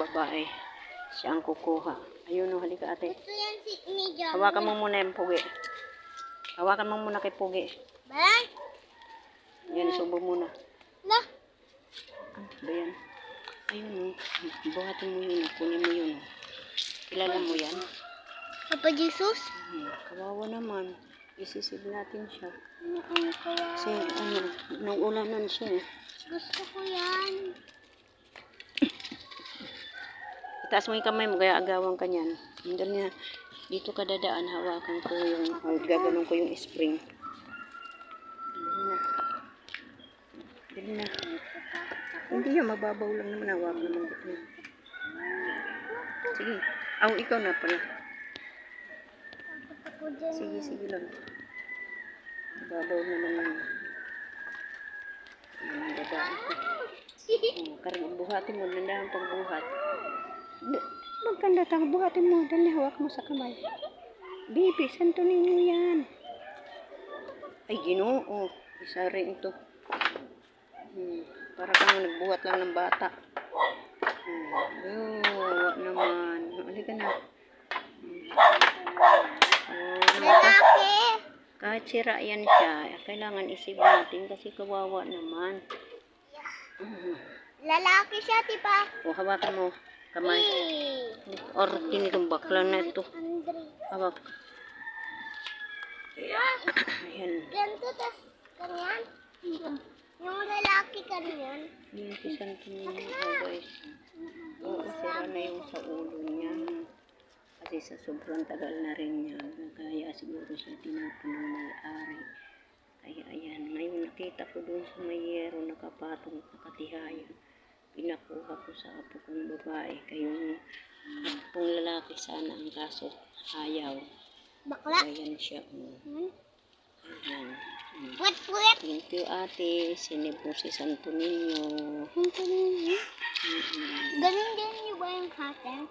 babae. Siya ang kukuha. Ayun o, halika ate. Gusto yan ni John. Hawakan mo muna yung pugi. Hawakan mo muna kay pugi. Balan? Yan, subo muna. La? Ano ba yan? Ayun o. Buhatin mo yun. Kunin mo yun. Kilala mo yan? Papa Jesus? Kawawa naman. Isisib natin siya. Ano kaya? Kasi ano, nung ulanan siya. Gusto ko yan. Itaas mo yung kamay mo, kaya agawan ka niyan. Hindal niya, dito ka dadaan, hawakan ko yung, gaganon ko yung spring. Dali na. Hindi yan, mababaw lang naman, hawakan naman dito. Sige, ikaw na pala. Sige, sige lang. Mababaw naman lang. Ayan, dadaan ko. Buhatin mo, nandahan pagbuhat. Magkanda tayo, buhatin mo. Dali, hawak mo sa kamay. Baby, santo ninyo yan. Ay, Ginoo. Isa rin ito. Para kang nagbuhat lang ng bata. Wawa naman. Halika na. Lalaki. Kahit sira yan siya, kailangan isip natin kasi kawawa naman. Lalaki siya, diba? O, hawakan mo. Kamay. Or, tinitong bakla na ito. Andre. Hawak. Ayan. Ganito, tas kanyan. Yung lalaki kanyan. Yung kisanto niya, guys. Oo, sira na yung sa ulo niya. Kasi sa sobrang tagal na rin niya. Kaya siguro siya tinapon ng may-ari. Kaya ayan, ngayon nakita ko doon sa mayero nakapatong nakatihayan. Pinakuha ko sa apo kong babae. Kayong apo kong lalaki sana ang kaso ayaw. Bakla. Ayan siya. Ayan. Puwet-puwet. Thank you ate. Sini po si Santo Niño. Ganun din yung ba yung hatin?